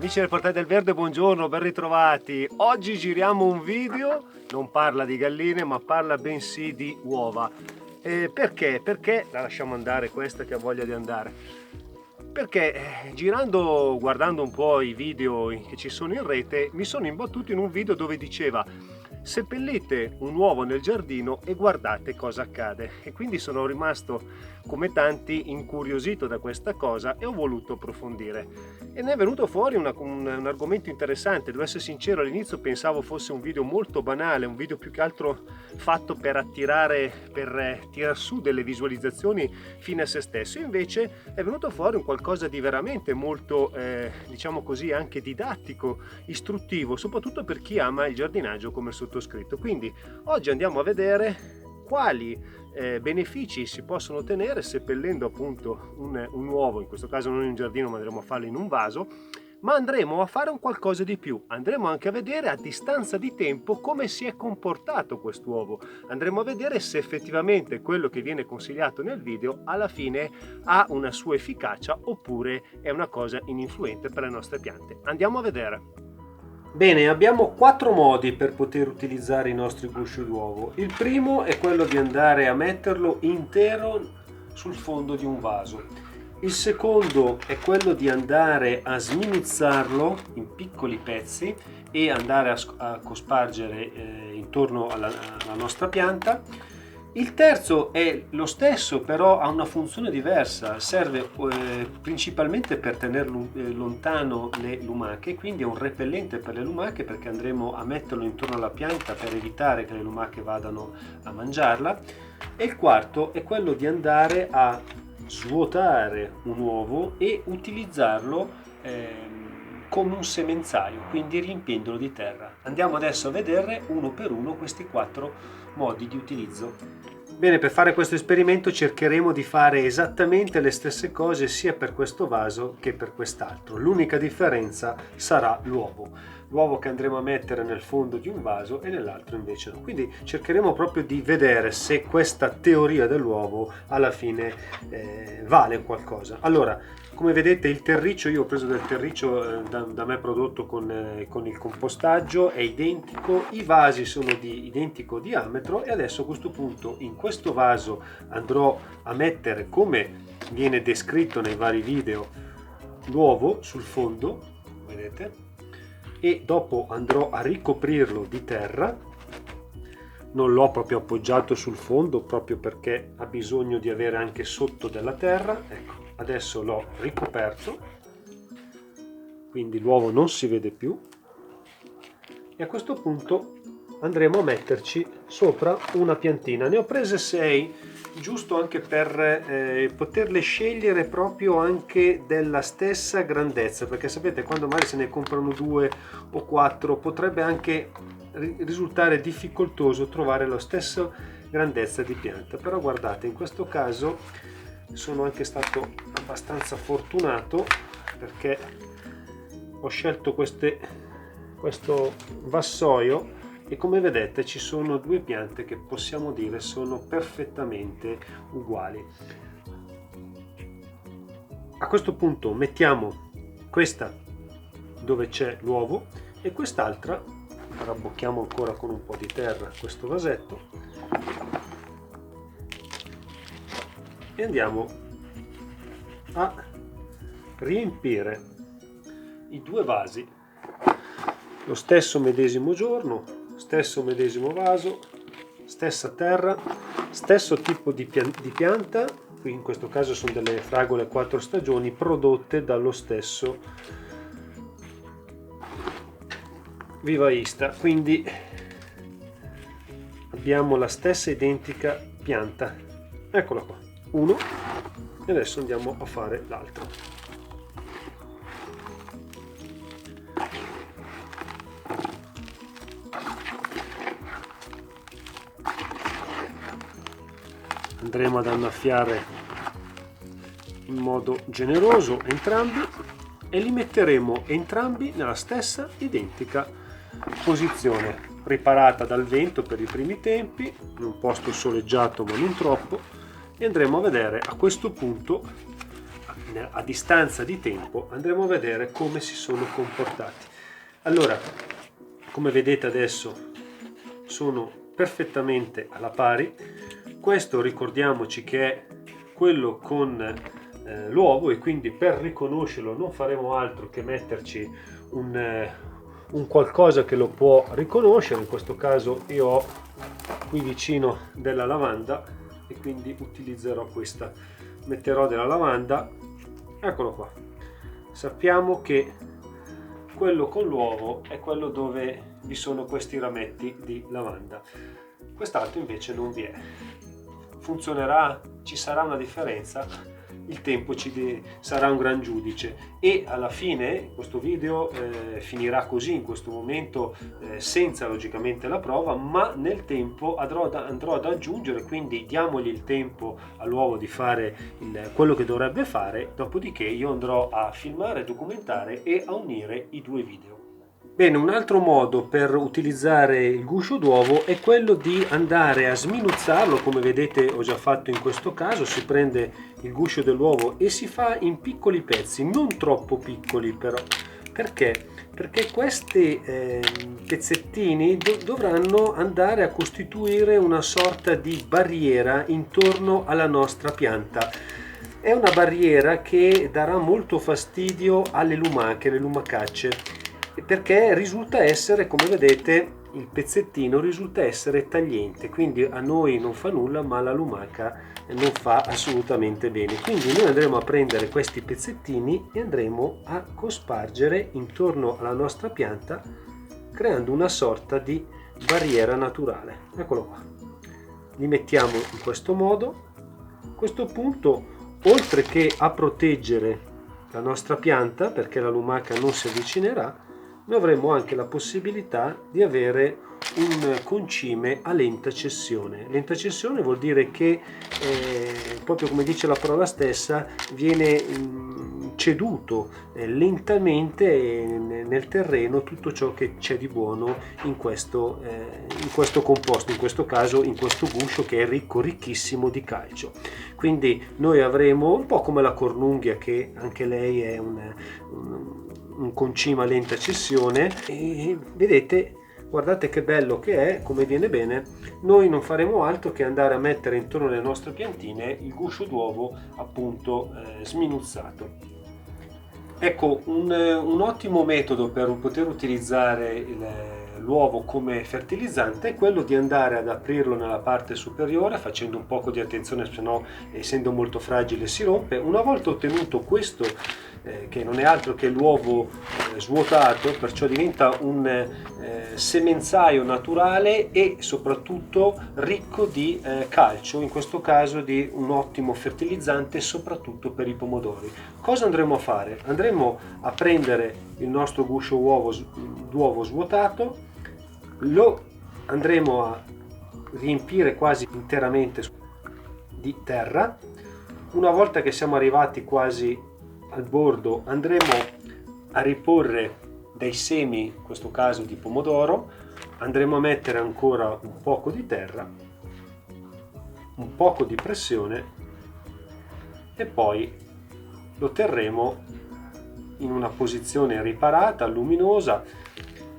Amici del Portale del Verde, buongiorno, ben ritrovati. Oggi giriamo un video, non parla di galline ma parla bensì di uova. Perché? Perché la lasciamo andare questa che ha voglia di andare? Perché guardando un po' i video che ci sono in rete, mi sono imbattuto in un video dove diceva: seppellite un uovo nel giardino e guardate cosa accade. E quindi sono rimasto, come tanti, incuriosito da questa cosa e ho voluto approfondire. E ne è venuto fuori un argomento interessante. Devo essere sincero, all'inizio pensavo fosse un video molto banale, un video più che altro fatto per tirare su delle visualizzazioni fine a se stesso. Invece è venuto fuori un qualcosa di veramente molto, diciamo così, anche didattico, istruttivo, soprattutto per chi ama il giardinaggio come il sottoscritto. Quindi oggi andiamo a vedere quali benefici si possono ottenere seppellendo appunto un uovo, in questo caso non in un giardino ma andremo a farlo in un vaso, ma andremo a fare un qualcosa di più. Andremo anche a vedere a distanza di tempo come si è comportato quest'uovo. Andremo a vedere se effettivamente quello che viene consigliato nel video alla fine ha una sua efficacia oppure è una cosa ininfluente per le nostre piante. Andiamo a vedere. Bene, abbiamo 4 modi per poter utilizzare i nostri gusci d'uovo. Il primo è quello di andare a metterlo intero sul fondo di un vaso. Il secondo è quello di andare a sminizzarlo in piccoli pezzi e andare a cospargere intorno alla nostra pianta. Il terzo è lo stesso, però ha una funzione diversa, serve principalmente per tenere lontano le lumache, quindi è un repellente per le lumache perché andremo a metterlo intorno alla pianta per evitare che le lumache vadano a mangiarla. E il quarto è quello di andare a svuotare un uovo e utilizzarlo come un semenzaio, quindi riempiendolo di terra. Andiamo adesso a vedere uno per uno questi 4 modi di utilizzo. Bene, per fare questo esperimento cercheremo di fare esattamente le stesse cose sia per questo vaso che per quest'altro. L'unica differenza sarà l'uovo che andremo a mettere nel fondo di un vaso e nell'altro invece no. Quindi cercheremo proprio di vedere se questa teoria dell'uovo alla fine vale qualcosa. Allora, come vedete il terriccio, io ho preso del terriccio da me prodotto con il compostaggio, è identico, i vasi sono di identico diametro e adesso a questo punto in questo vaso andrò a mettere, come viene descritto nei vari video, l'uovo sul fondo, vedete, e dopo andrò a ricoprirlo di terra. Non l'ho proprio appoggiato sul fondo proprio perché ha bisogno di avere anche sotto della terra. Ecco, adesso l'ho ricoperto, quindi l'uovo non si vede più e a questo punto andremo a metterci sopra una piantina. Ne ho prese 6, giusto anche per poterle scegliere proprio anche della stessa grandezza, perché sapete quando magari se ne comprano 2 o 4 potrebbe anche risultare difficoltoso trovare la stessa grandezza di pianta. Però guardate, in questo caso sono anche stato abbastanza fortunato perché ho scelto questo vassoio e come vedete ci sono 2 piante che possiamo dire sono perfettamente uguali. A questo punto mettiamo questa dove c'è l'uovo e quest'altra, rabbocchiamo ancora con un po' di terra questo vasetto e andiamo a riempire i 2 vasi lo stesso medesimo giorno, stesso medesimo vaso, stessa terra, stesso tipo di pianta. Qui in questo caso sono delle fragole 4 stagioni prodotte dallo stesso vivaista, quindi abbiamo la stessa identica pianta. Eccola qua, uno, e adesso andiamo a fare l'altro. Andremo ad annaffiare in modo generoso entrambi e li metteremo entrambi nella stessa identica posizione, riparata dal vento per i primi tempi, in un posto soleggiato ma non troppo, e andremo a vedere a questo punto a distanza di tempo andremo a vedere come si sono comportati. Allora, come vedete adesso sono perfettamente alla pari. Questo ricordiamoci che è quello con l'uovo, e quindi per riconoscerlo non faremo altro che metterci un qualcosa che lo può riconoscere. In questo caso io ho qui vicino della lavanda e quindi utilizzerò questa. Metterò della lavanda, eccolo qua. Sappiamo che quello con l'uovo è quello dove vi sono questi rametti di lavanda, quest'altro invece non vi è. Funzionerà? Ci sarà una differenza? Il tempo sarà un gran giudice, e alla fine questo video finirà così, in questo momento senza logicamente la prova, ma nel tempo andrò ad aggiungere, quindi diamogli il tempo all'uovo di fare quello che dovrebbe fare, dopodiché io andrò a filmare, documentare e a unire i due video. Bene, un altro modo per utilizzare il guscio d'uovo è quello di andare a sminuzzarlo, come vedete ho già fatto in questo caso. Si prende il guscio dell'uovo e si fa in piccoli pezzi, non troppo piccoli però. Perché? Perché questi pezzettini dovranno andare a costituire una sorta di barriera intorno alla nostra pianta. È una barriera che darà molto fastidio alle lumache, le lumacacce, perché risulta essere, come vedete, il pezzettino risulta essere tagliente, quindi a noi non fa nulla, ma alla lumaca non fa assolutamente bene. Quindi noi andremo a prendere questi pezzettini e andremo a cospargere intorno alla nostra pianta, creando una sorta di barriera naturale. Eccolo qua. Li mettiamo in questo modo. A questo punto, oltre che a proteggere la nostra pianta, perché la lumaca non si avvicinerà, noi avremo anche la possibilità di avere un concime a lenta cessione. Lenta cessione vuol dire che, proprio come dice la parola stessa, viene ceduto lentamente nel terreno tutto ciò che c'è di buono in questo composto, in questo caso in questo guscio che è ricchissimo di calcio. Quindi noi avremo un po' come la cornunghia, che anche lei è un concime a lenta cessione, e vedete, guardate che bello che è, come viene bene. Noi non faremo altro che andare a mettere intorno alle nostre piantine il guscio d'uovo appunto sminuzzato. Ecco, un ottimo metodo per poter utilizzare l'uovo come fertilizzante è quello di andare ad aprirlo nella parte superiore, facendo un poco di attenzione, se no, essendo molto fragile, si rompe. Una volta ottenuto questo, che non è altro che l'uovo svuotato, perciò diventa un semenzaio naturale e soprattutto ricco di calcio, in questo caso di un ottimo fertilizzante soprattutto per i pomodori. Cosa andremo a fare? Andremo a prendere il nostro guscio d'uovo svuotato, lo andremo a riempire quasi interamente di terra. Una volta che siamo arrivati quasi al bordo, andremo a riporre dei semi, in questo caso di pomodoro, andremo a mettere ancora un poco di terra, un poco di pressione, e poi lo terremo in una posizione riparata, luminosa,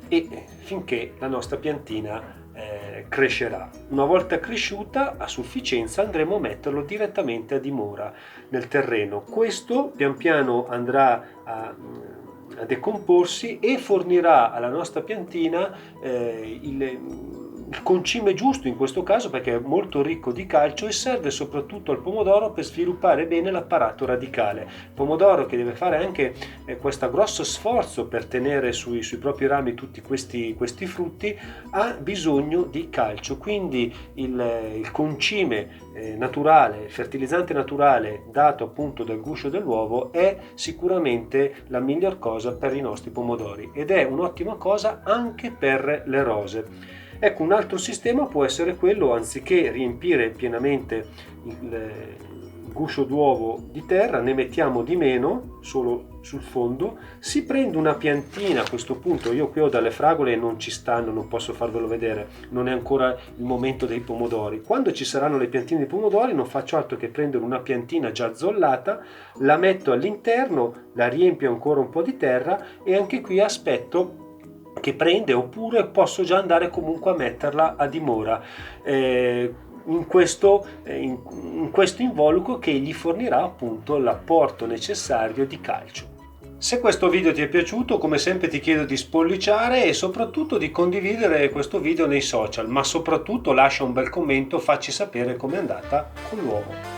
e finché la nostra piantina crescerà. Una volta cresciuta a sufficienza andremo a metterlo direttamente a dimora nel terreno. Questo pian piano andrà a decomporsi e fornirà alla nostra piantina il concime giusto in questo caso, perché è molto ricco di calcio e serve soprattutto al pomodoro per sviluppare bene l'apparato radicale. Il pomodoro, che deve fare anche questo grosso sforzo per tenere sui propri rami tutti questi frutti, ha bisogno di calcio, quindi il concime naturale, il fertilizzante naturale dato appunto dal guscio dell'uovo è sicuramente la miglior cosa per i nostri pomodori, ed è un'ottima cosa anche per le rose. Ecco, un altro sistema può essere quello, anziché riempire pienamente il guscio d'uovo di terra, ne mettiamo di meno solo sul fondo, si prende una piantina. A questo punto io qui ho delle fragole e non ci stanno, non posso farvelo vedere, non è ancora il momento dei pomodori. Quando ci saranno le piantine di pomodori non faccio altro che prendere una piantina già zollata, la metto all'interno, la riempio ancora un po' di terra e anche qui aspetto che prende, oppure posso già andare comunque a metterla a dimora in questo involucro che gli fornirà appunto l'apporto necessario di calcio. Se questo video ti è piaciuto, come sempre ti chiedo di spolliciare e soprattutto di condividere questo video nei social, ma soprattutto lascia un bel commento, facci sapere com'è andata con l'uovo.